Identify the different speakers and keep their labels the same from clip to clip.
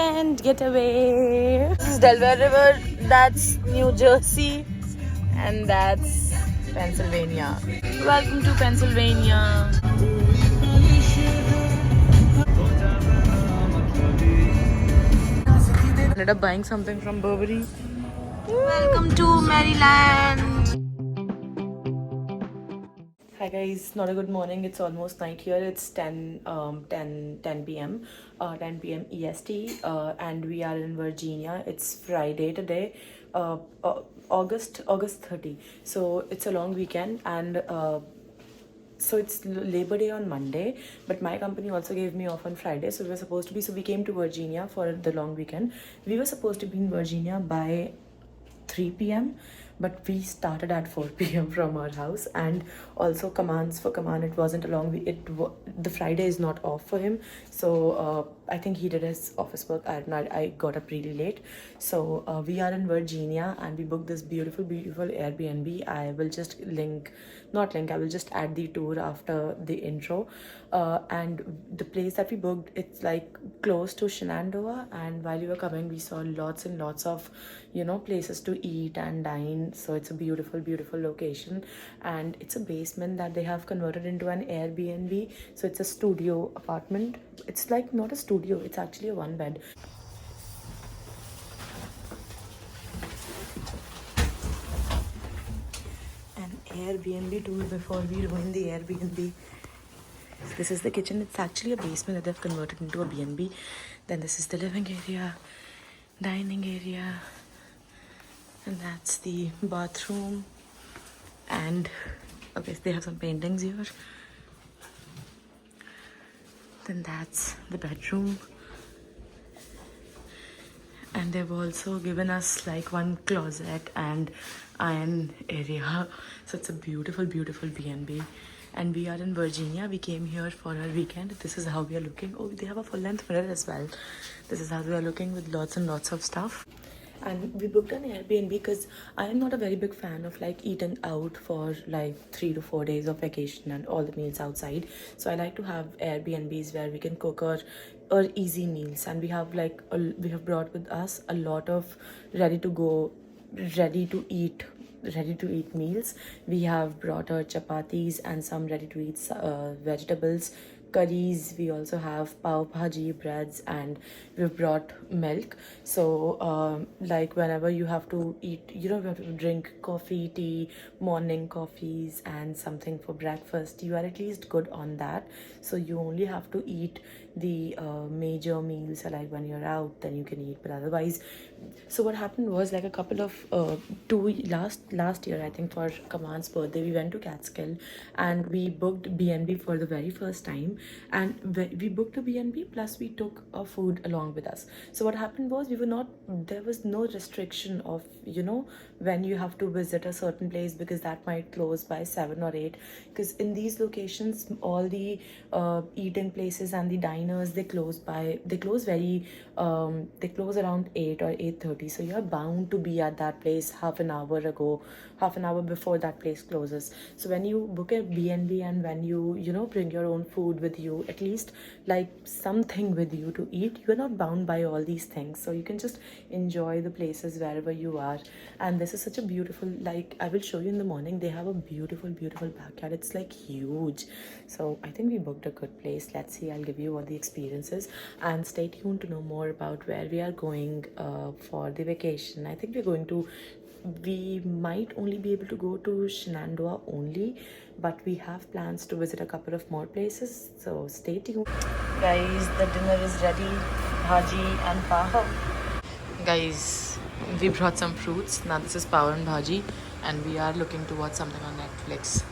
Speaker 1: weekend getaway. This is Delaware River, that's New Jersey, and that's Pennsylvania. Welcome to Pennsylvania. Ended up buying something from Burberry. Welcome to Maryland. Hi guys, not a good morning. It's almost night here. It's 10 p.m. 10 p.m. EST, and we are in Virginia. It's Friday today, August 30. So it's a long weekend, and so it's Labor Day on Monday, but my company also gave me off on Friday. So we came to Virginia for the long weekend. We were supposed to be in Virginia by 3 p.m. but we started at 4 p.m. from our house. And also for Kaman, it wasn't a long week. The Friday is not off for him, so I think he did his office work. I got up really late. So we are in Virginia, and we booked this beautiful Airbnb. I will just I will just add the tour after the intro. And the place that we booked, it's like close to Shenandoah, and while we were coming we saw lots and lots of places to eat and dine. So it's a beautiful location, and it's a basement that they have converted into an Airbnb. So it's a studio apartment. It's like not a studio, it's actually a one bed. An Airbnb tour before we ruin the Airbnb. This is the kitchen. It's actually a basement that they've converted into a B&B. Then this is the living area, dining area, and that's the bathroom. And okay, they have some paintings here. Then that's the bedroom, and they've also given us like one closet and iron area. So it's a beautiful B&B. And we are in Virginia. We came here for our weekend. This is how we are looking. Oh, they have a full length mirror as well. This is how we are looking, with lots and lots of stuff. And we booked an Airbnb because I am not a very big fan of like eating out for like 3 to 4 days of vacation and all the meals outside. So I like to have Airbnbs where we can cook or easy meals. And we have brought with us a lot of ready to eat meals. We have brought our chapatis and some ready to eat vegetables, curries. We also have pav bhaji breads, and we've brought milk. So like whenever you have to eat, you have to drink coffee, tea, morning coffees, and something for breakfast, you are at least good on that. So you only have to eat the major meals. So like when you're out, then you can eat, but otherwise. So what happened was, like a couple of last year, I think, for Kaman's birthday, we went to Catskill and we booked B&B for the very first time. And we booked a B&B plus we took our food along with us. So what happened was, there was no restriction of when you have to visit a certain place, because that might close by 7 or 8. Because in these locations, all the eating places and the diners, they close around 8 or 8:30. So you're bound to be at that place half an hour before that place closes. So when you book a B&B and when you bring your own food with you, at least like something with you to eat, you're not bound by all these things. So you can just enjoy the places wherever you are. And this is such a beautiful, like I will show you in the morning, they have a beautiful backyard. It's like huge. So I think we booked a good place. Let's see, I'll give you what the experience is, and stay tuned to know more about where we are going for the vacation. I think we might only be able to go to Shenandoah only, but we have plans to visit a couple of more places, so stay tuned. Guys, the dinner is ready. Bhaji and pav. Guys, we brought some fruits. Now this is pav and bhaji, and we are looking to watch something on Netflix.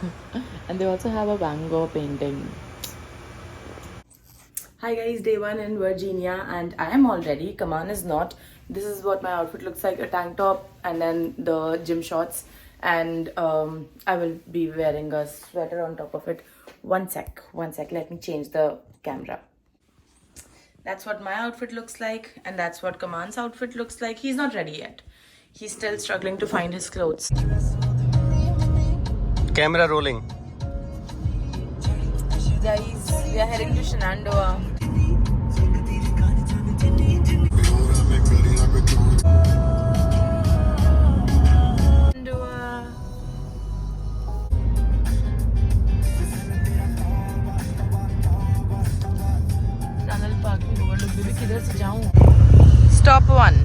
Speaker 1: And they also have a Van Gogh painting. Hi guys, day 1 in Virginia, and I am all ready. Kaman is not. This is what my outfit looks like: a tank top and then the gym shorts, and I will be wearing a sweater on top of it. One sec, let me change the camera. That's what my outfit looks like, and that's what Kaman's outfit looks like. He's not ready yet. He's still struggling to find his clothes.
Speaker 2: Camera rolling.
Speaker 1: Guys, we are heading to Shenandoah. किधर से जाऊं? Stop 1.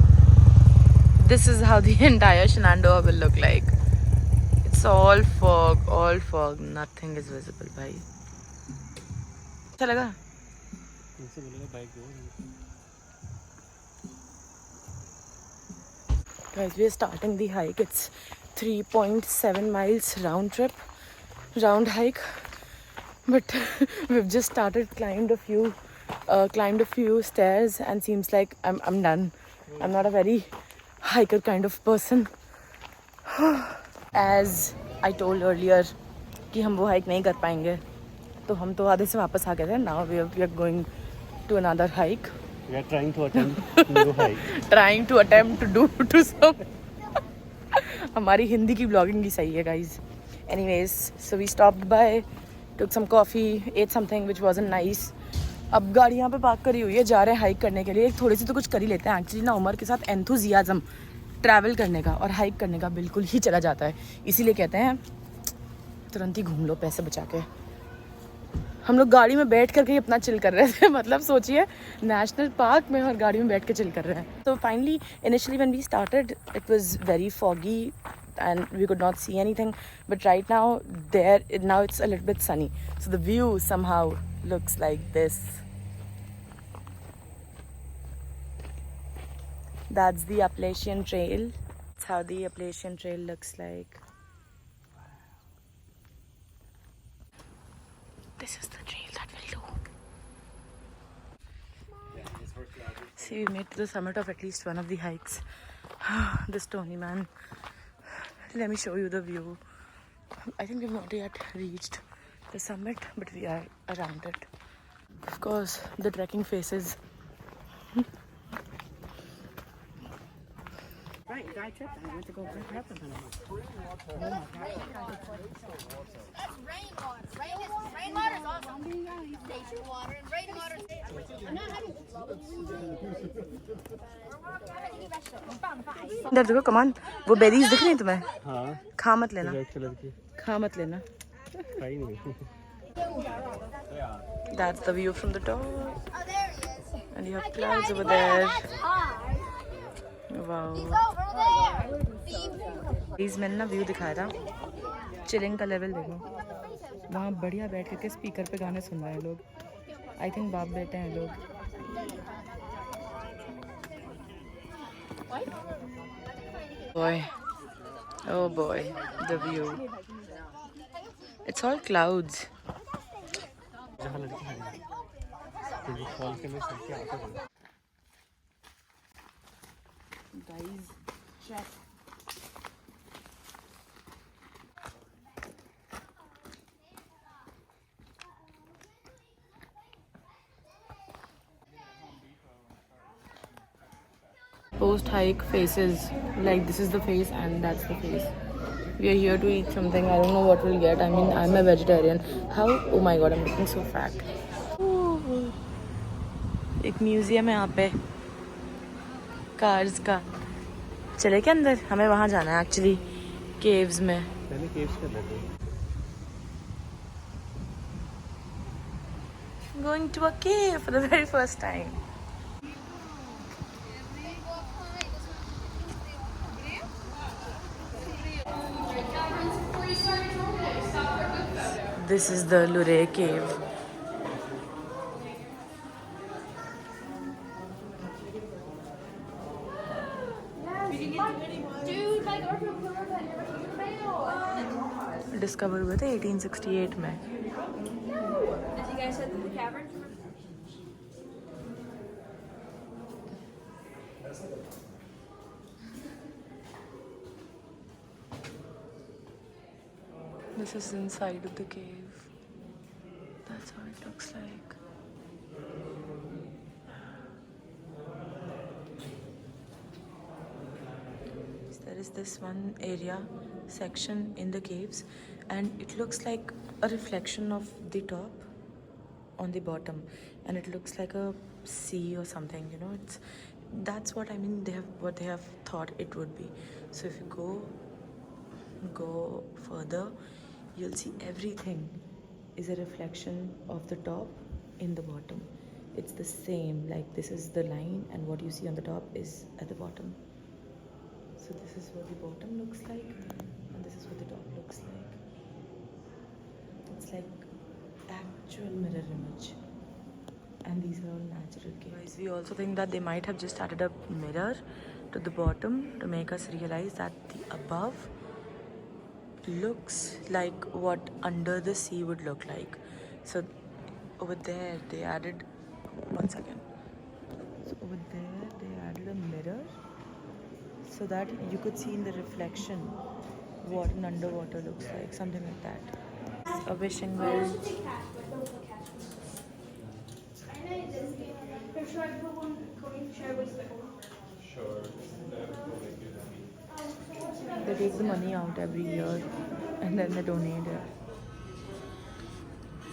Speaker 1: This is how the entire Shenandoah will look like. It's all fog. Nothing is visible, bhai. अच्छा लगा? Guys, we are starting the hike. It's 3.7 miles round hike. But we've just started climbed a few stairs and seems like I'm done. I'm not a very hiker kind of person. As I told earlier कि हम वो hike नहीं कर पाएंगे, तो हम तो आधे से वापस आ गए थे. Now we are going to another hike.
Speaker 2: We are trying to attempt new hike.
Speaker 1: Trying to attempt to do some. हमारी हिंदी की vlogging ही सही है, guys. Anyways, so we stopped by, took some coffee, ate something which wasn't nice. अब गाड़ी यहाँ पे park करी हुई है, जा रहे हैं हाइक करने के लिए. थोड़ी सी तो कुछ कर ही लेते हैं. एक्चुअली ना उमर के साथ एंथुजियाज्म ट्रैवल करने का और हाइक करने का बिल्कुल ही चला जाता है. इसीलिए कहते हैं तुरंत ही घूम लो पैसे बचा के. हम लोग गाड़ी में बैठ करके ही अपना चिल कर रहे थे. मतलब सोचिए नेशनल पार्क में और गाड़ी में बैठ के चिल कर रहे हैं. तो finally initially when we started it was very foggy and we could not see anything, but right now now it's a little bit sunny, so the view somehow looks like this. That's the Appalachian Trail. That's how the Appalachian Trail looks like. This is the trail that we'll do. See, we made to the summit of at least one of the hikes. The Stony Man. Let me show you the view. I think we've not yet reached the summit, but we are around it. Of course, the trekking faces.
Speaker 3: Right, guy tripped. I went to go grab them.
Speaker 4: That's rainwater. Rainwater is awesome. Station water and rainwater. I'm not having
Speaker 1: इधर देखो कमान, वो berries दिख रही हैं तुम्हें?
Speaker 2: हाँ.
Speaker 1: खा मत लेना.
Speaker 2: रेड कलर की.
Speaker 1: खा मत लेना.
Speaker 2: खाई नहीं.
Speaker 1: That's the view from the top.
Speaker 4: Oh, there he is.
Speaker 1: And you have clouds over there.
Speaker 4: That's high.
Speaker 1: Wow.
Speaker 4: He's over there.
Speaker 1: Please मैंने ना व्यू दिखाया था. चिलिंग का लेवल देखो. वहाँ बढ़िया बैठ करके स्पीकर पे गाने सुन रहे हैं लोग. आई थिंक बाप बेटे हैं लोग. Boy, oh boy, the view. It's all clouds.
Speaker 2: जहाँ लड़की खड़ी है. तो फॉल के में सबके आते हैं.
Speaker 1: Guys, check. Post hike faces, like this is the face and that's the face. We are here to eat something. I don't know what we'll get. I mean, I'm a vegetarian. How? Oh my god, I'm looking so fat. एक museum है यहाँ पे cars का. चले क्या अंदर? हमें वहाँ जाना है एक्चुअली, केव्स में.
Speaker 2: पहले केव्स कर लेते हैं.
Speaker 1: Going to a cave for the very first time. This is the Luray cave. Discover हुए थे 1868 में. This is inside of the cave. That's how it looks like. There is this one area section in the caves and it looks like a reflection of the top on the bottom, and it looks like a sea or something, you know. That's what I mean, what they have thought it would be. So if you go further, you'll see everything is a reflection of the top in the bottom. it's the same. Like this is the line, and what you see on the top is at the bottom. So this is what the bottom looks like, and this is what the top looks like. It's like actual mirror image, and these are all natural caves. We also think that they might have just added a mirror to the bottom to make us realize that the above looks like what under the sea would look like. So over there they added, one second, so over there they added a mirror so that you could see in the reflection what an underwater looks like, something like that. A wishing well. They take the money out every year and then they donate it.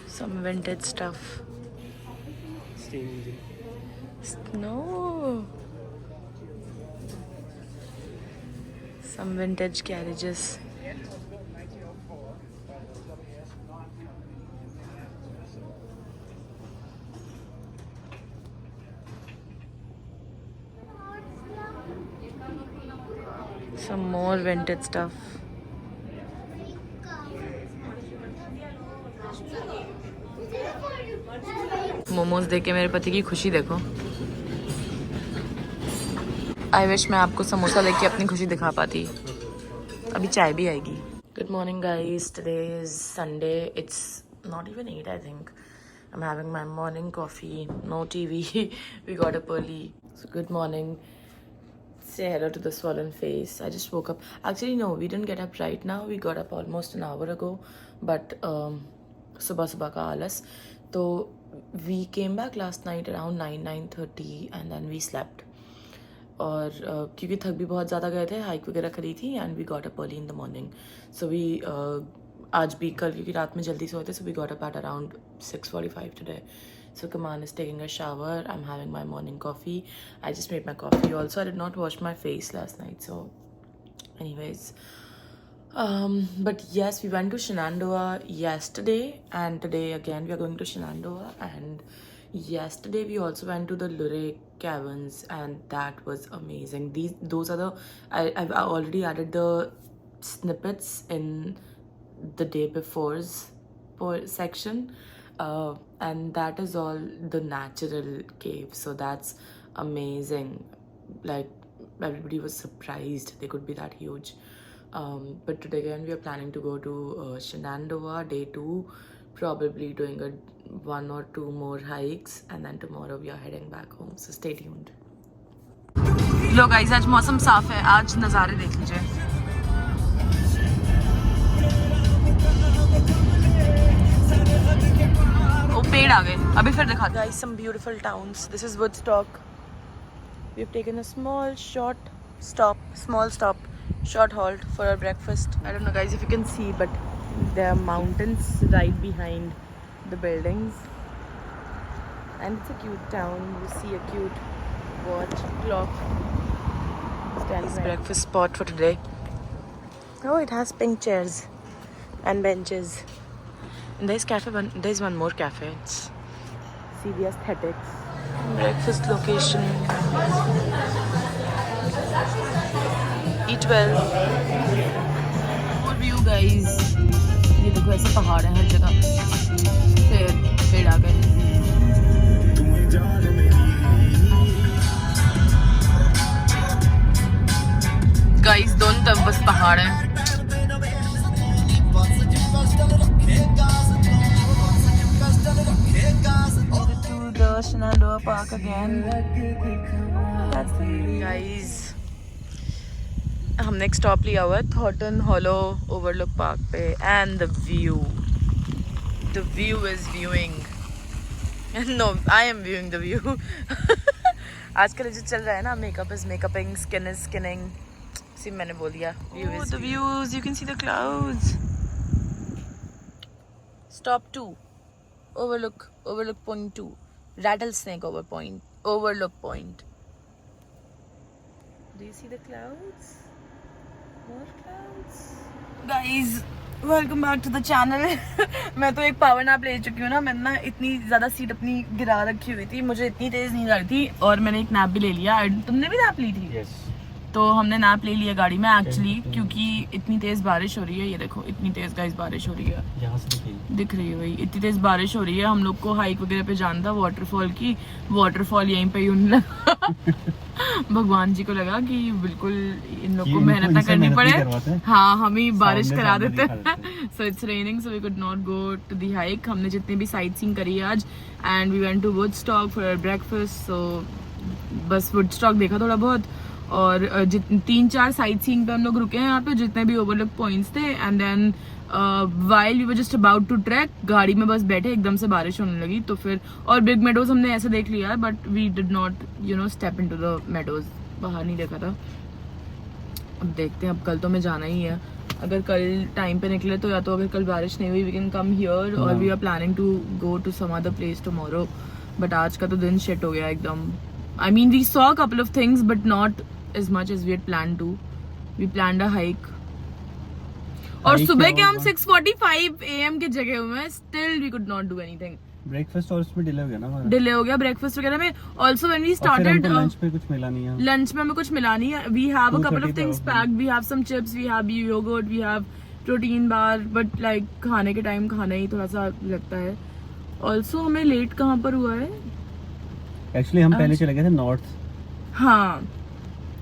Speaker 1: Some vintage stuff.
Speaker 2: Steam engine.
Speaker 1: No. Some vintage carriages. Some more vintage stuff. Momos देख के मेरे पति की खुशी देखो. I wish मैं आपको समोसा लेके अपनी खुशी दिखा पाती. अभी चाय भी आएगी. Good morning guys, today is Sunday. It's not even 8 I think. I'm having my morning coffee, no TV. We got up early. So good morning. Say hello to the swollen face. I just woke up. Actually no, we didn't get up right now. We got up almost an hour ago. But subah ka alas. So we came back last night around 9:30 and then we slept. और क्योंकि थक भी बहुत ज़्यादा गए थे, hike वगैरह करी थी, and we got up early in the morning. So we आज भी कल क्योंकि रात में जल्दी सोए थे, so we got up at around 6:45 today. So Kaman is taking a shower. I'm having my morning coffee. I just made my coffee also. I did not wash my face last night. So anyways, but yes, we went to Shenandoah yesterday and today again we are going to Shenandoah. And yesterday we also went to the Luray Caverns and that was amazing. Those are the I've already added the snippets in the day before's section. And that is all the natural cave, so that's amazing. Like everybody was surprised they could be that huge. But today again we are planning to go to Shenandoah day 2, probably doing 1 or 2 more hikes, and then tomorrow we are heading back home, so stay tuned. Low guys, आज मौसम साफ है, आज नज़ारे देख लीजिए. वो पेड़ आ गए, अभी फिर दिखा. Guys, some beautiful towns. This is Woodstock. We've taken a small stop, short halt for our breakfast. I don't know guys if you can see, but there are mountains right behind the buildings. And it's a cute town. You see a cute watch, clock. Nice breakfast spot for today. Oh, it has pink chairs and benches. And there's one more cafe. It's CV Aesthetics. Breakfast location. Eat well. More view guys. ये देखो ऐसे पहाड़ हैं हर जगह. फिर पेड़ आ गए. Guys, दोनों तरफ बस पहाड़ हैं. The Shenandoah Park again. That's the guys. हमने एक स्टॉप लिया हुआ है Thornton Hollow Overlook Park पे, and the view is viewing. No, I am viewing the view. आजकल जो चल रहा है ना, makeup is makeuping, skin is skinning. See, मैंने बोल दिया. View is the views. You can see the clouds. Stop 2. Overlook point 2. Rattlesnake Overlook Point. Do you see the clouds? More clouds. Guys, welcome back to the channel. मैं तो एक power nap ले चुकी हूँ ना। मैंने ना इतनी ज़्यादा सीट अपनी गिरा रखी हुई थी, मुझे इतनी तेज़ नींद आ रही थी और मैंने एक नैप भी ले लिया। तुमने भी नैप ली थी?
Speaker 2: यस।
Speaker 1: तो हमने नैप ले लिया गाड़ी में एक्चुअली, क्योंकि इतनी तेज़ बारिश हो रही है। ये देखो इतनी तेज़ गाइस बारिश हो रही है,
Speaker 2: यहाँ से
Speaker 1: दिख रही है भाई, इतनी तेज़ बारिश हो रही है। हम लोग को हाइक वगैरह पे जाना था वाटरफॉल की, वाटरफॉल यहीं पे ही उन्होंने भगवान जी को लगा कि बिल्कुल इन लोग को मेहनत ना करनी पड़े, हाँ हम ही बारिश करा देते। So it's raining so we could not go to the hike. हमने जितनी भी साइट सीइंग करी है आज, and we went to Woodstock for breakfast. So बस वुडस्टॉक देखा थोड़ा बहुत, और 3-4 साइट सीइंग पे हम लोग रुके हैं यहाँ पे, जितने भी ओवरलुक पॉइंट्स थे। And then while we were just about to trek, गाड़ी में बस बैठे, एकदम से बारिश होने लगी। तो फिर और बिग मेडोज हमने ऐसे देख लिया है, but we did not step into the meadows, बाहर नहीं देखा था। अब देखते हैं, अब कल तो हमें जाना ही है। अगर कल टाइम पे निकले तो, या तो अगर कल बारिश नहीं हुई वी कैन कम हियर, और we are planning to go to some other place tomorrow. But आज का तो दिन शिट हो गया एकदम। I mean, we saw a couple of things, but not as much as we had planned to. We planned a hike. और सुबह के हम 6:45 AM के जगह हुए हैं, still we could not do anything.
Speaker 2: Breakfast और उसमें डिले हो गया ना,
Speaker 1: डिले हो गया ब्रेकफास्ट वगैरह में। Also when we started,
Speaker 2: lunch पे कुछ मिला नहीं है।
Speaker 1: लंच में हमें कुछ मिला नहीं है। We have a couple of things packed. We have some chips, we have yogurt, we have protein bar, but like खाने के टाइम खाना ही थोड़ा सा लगता है। Also हमें लेट कहाँ पर हुआ है?
Speaker 2: एक्चुअली हम पहले चले गए थे नॉर्थ।
Speaker 1: हाँ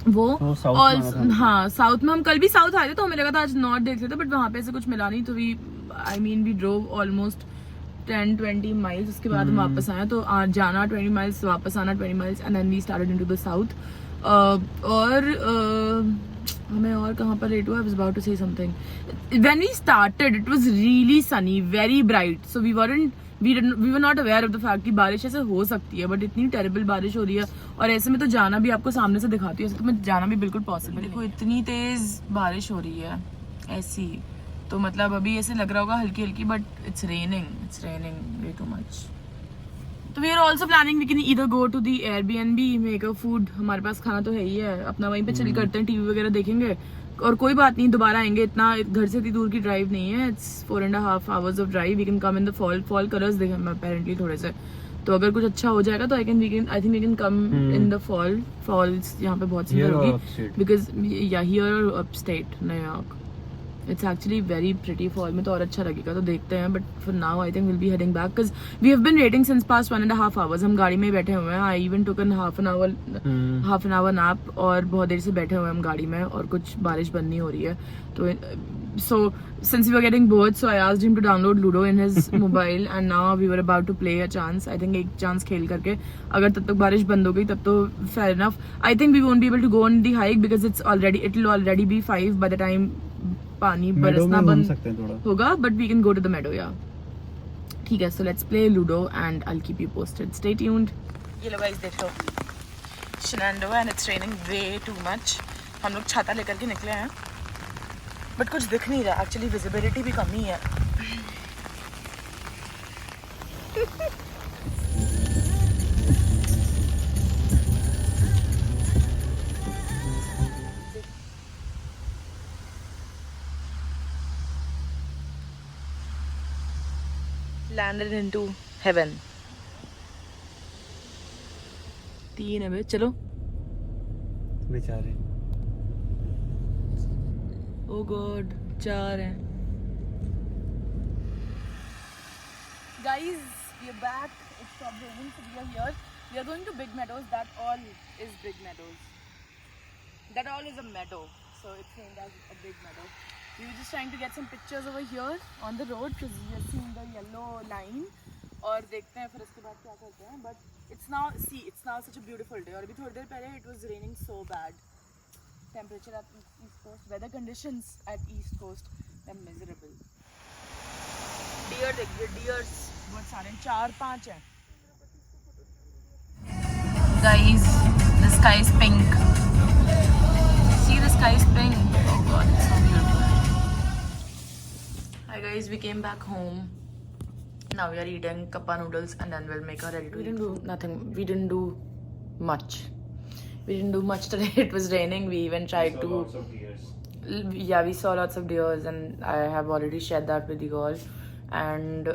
Speaker 1: वो
Speaker 2: तो साउथ
Speaker 1: हाँ साउथ में हम कल भी साउथ आए थे, तो हमें लगा था आज नॉर्थ देख लेते, बट वहाँ पे ऐसे कुछ मिला नहीं। तो we we drove almost 10-20 miles, उसके बाद हम वापस आए। तो जाना 20 माइल्स, वापस आना 20 miles, and then we started into the south. और हमें और कहाँ पर लेट हुआ? I was about to say something. When we started it was really sunny, very bright, so we were not aware of the fact कि बारिश ऐसे हो सकती है, बट इतनी टेरिबल बारिश हो रही है। और ऐसे में तो जाना भी, आपको सामने से दिखाती हूँ, ऐसे तो मैं जाना भी बिल्कुल पॉसिबल। देखो इतनी तेज बारिश हो रही है ऐसी, तो मतलब अभी ऐसे लग रहा होगा हल्की हल्की, but it's raining way too much. तो we are also planning we can either go to the Airbnb, make a food, हमारे पास खाना तो है ही है अपना, वहीं पे चिल करते हैं, टीवी वगैरह देखेंगे, और कोई बात नहीं, दोबारा आएंगे। इतना घर से इतनी दूर की ड्राइव नहीं है, it's 4.5 hours of drive. We can come in the fall colours देखे अपेरेंटली थोड़े से, तो अगर कुछ अच्छा हो जाएगा तो I think we can come in the falls. यहाँ पे बहुत सुंदर होगी, because here upstate New York it's actually very pretty. Fall में तो और अच्छा लगेगा, तो देखते हैं। But for now I think will be heading back, because we have been waiting since past 1.5 hours। हम गाड़ी में बैठे हुए हैं। I even took an half an hour nap, और बहुत देर से बैठे हुए हैं हम गाड़ी में, और कुछ बारिश बंद नहीं हो रही है। तो so since we were getting bored, so I asked him to download Ludo in his mobile, and now we were about to play a chance. I think एक चांस खेल करके, अगर तब तक बारिश बंद हो गई तब तो fair enough. I think we won't be able to go on the hike because it'll already be 5 by the time पानी बरसना बंद होगा, but we can go to the meadow, yeah. ठीक है, so let's play Ludo and I'll keep you posted. Stay tuned. ये लो guys, देख लो Shenandoah, and it's raining way too much. हम लोग छाता लेकर के निकले हैं, बट कुछ दिख नहीं रहा, एक्चुअली विजिबिलिटी भी कम ही है। Landed into heaven. 3 है बे, चलो।
Speaker 2: बेचारे।
Speaker 1: Oh God, 4 हैं। Guys, we are back. It stopped raining, so we are here. We are going to Big Meadows. That all is Big Meadows. That all is a meadow, so it's named as a Big Meadow. We were just trying to get some pictures over here on the road because we are seeing the yellow line. और देखते हैं फिर उसके बाद क्या करते हैं. But it's now such a beautiful day. और अभी थोड़ी देर पहले it was raining so bad. Temperature at East Coast, weather conditions at East Coast, they're miserable. Deer देखिए, deers बहुत सारे, 4-5 हैं. Guys, the sky is pink. See, the sky is pink. Oh God, it's so beautiful. Hi guys, we came back home. Now we are eating kappa noodles and then we'll make our ready to eat. We didn't do nothing. We didn't do much. We didn't do much today. It was raining. We even tried to Yeah, we saw lots of deers, and I have already shared that with you all. And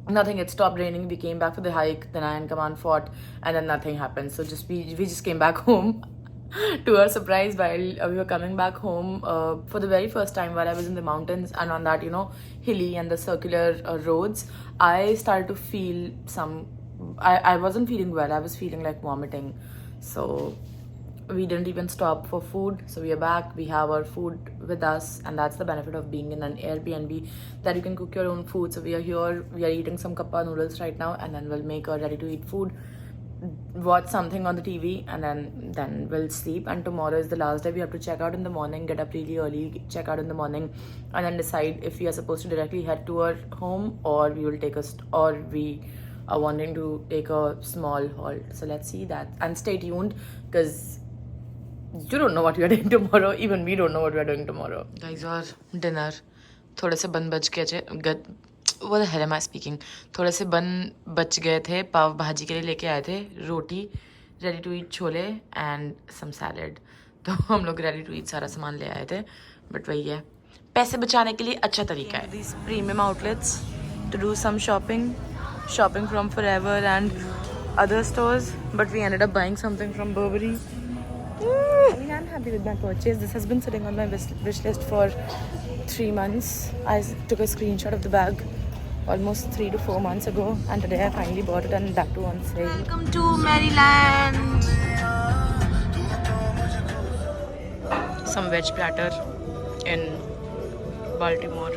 Speaker 1: nothing. It stopped raining. We came back for the hike. Then I and Kaman fought, and then nothing happened. So we just came back home. To our surprise, while we were coming back home for the very first time, while I was in the mountains and on that, hilly and the circular roads, I started to feel I wasn't feeling well. I was feeling like vomiting. So we didn't even stop for food. So we are back. We have our food with us, and that's the benefit of being in an Airbnb, that you can cook your own food. So we are here. We are eating some kappa noodles right now, and then we'll make our ready-to-eat food, watch something on the TV, and then we'll sleep. And tomorrow is the last day. We have to check out in the morning, get up really early, check out in the morning, and then decide if we are supposed to directly head to our home, or we will take or we are wanting to take a small halt. So let's see that, and stay tuned, because you don't know what we are doing tomorrow. Even we don't know what we are doing tomorrow. Guys, our dinner थोड़े से बन बच गए what the hell am I speaking? थोड़े से बन बच गए थे. पाव भाजी के लिए लेके आए थे, roti, ready to eat chole and some salad. तो हम लोग रेडी टू ईट सारा सामान ले आए थे. बट वही है, पैसे बचाने के लिए अच्छा तरीका है. These premium outlets to do some shopping from Forever and other stores. But we ended up buying something from Burberry. I mean, I'm happy with my purchase. This has been sitting on my wish list for 3 months. I took a screenshot of the bag almost 3 to 4 months ago, and today I finally bought it, and that too on sale. Welcome to Maryland. Some veg platter in Baltimore.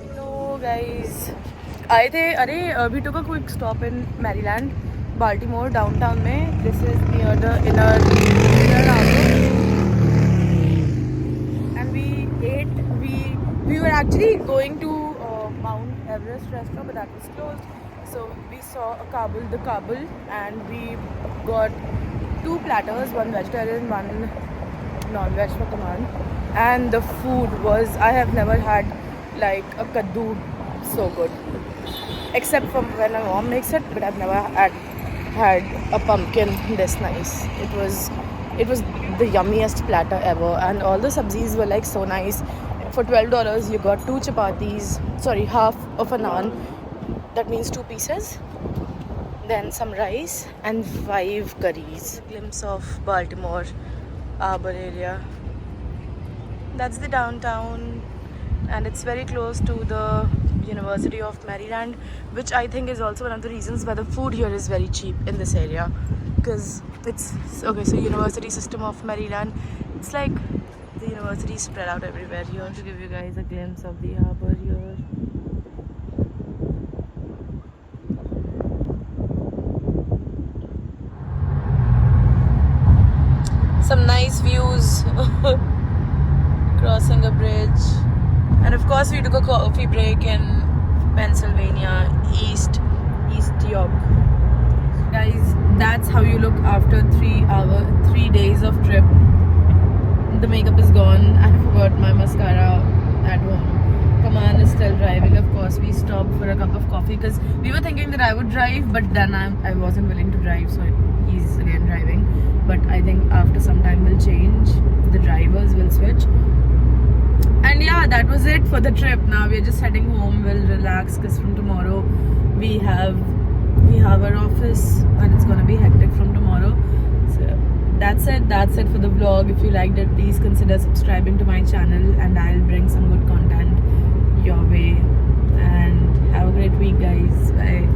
Speaker 1: Hello guys. We took a quick stop in Maryland, Baltimore, downtown में. This is near the inner harbor. And we ate. We were actually going to Mount Everest restaurant, but that was closed. So we saw the Kabul, and we got 2 platters, one vegetarian, one non-veg for Kaman. And the food was, I have never had like a kaddu so good, except from when my mom makes it, but I've never had a pumpkin this nice. It was the yummiest platter ever, and all the sabzis were like so nice. For $12 you got 2 chapatis, half of a naan, that means 2 pieces, then some rice and 5 curries. A glimpse of Baltimore Arbor area. That's the downtown, and it's very close to the University of Maryland, which I think is also one of the reasons why the food here is very cheap in this area, because it's okay. So University System of Maryland, it's like the university is spread out everywhere here. To give you guys a glimpse of the harbor here. Some nice views. Crossing a bridge. And of course we took a coffee break in Pennsylvania, East York. Guys, that's how you look after 3 days of trip. The makeup is gone. I forgot my mascara at home. Kaman is still driving. Of course, we stopped for a cup of coffee because we were thinking that I would drive, but then I wasn't willing to drive, so he's again driving. But I think after some time we'll change. The drivers will switch. And yeah, that was it for the trip. Now we're just heading home. We'll relax because from tomorrow we have our office, and it's gonna be hectic from tomorrow. So that's it for the vlog. If you liked it, please consider subscribing to my channel, and I'll bring some good content your way. And have a great week, guys. Bye.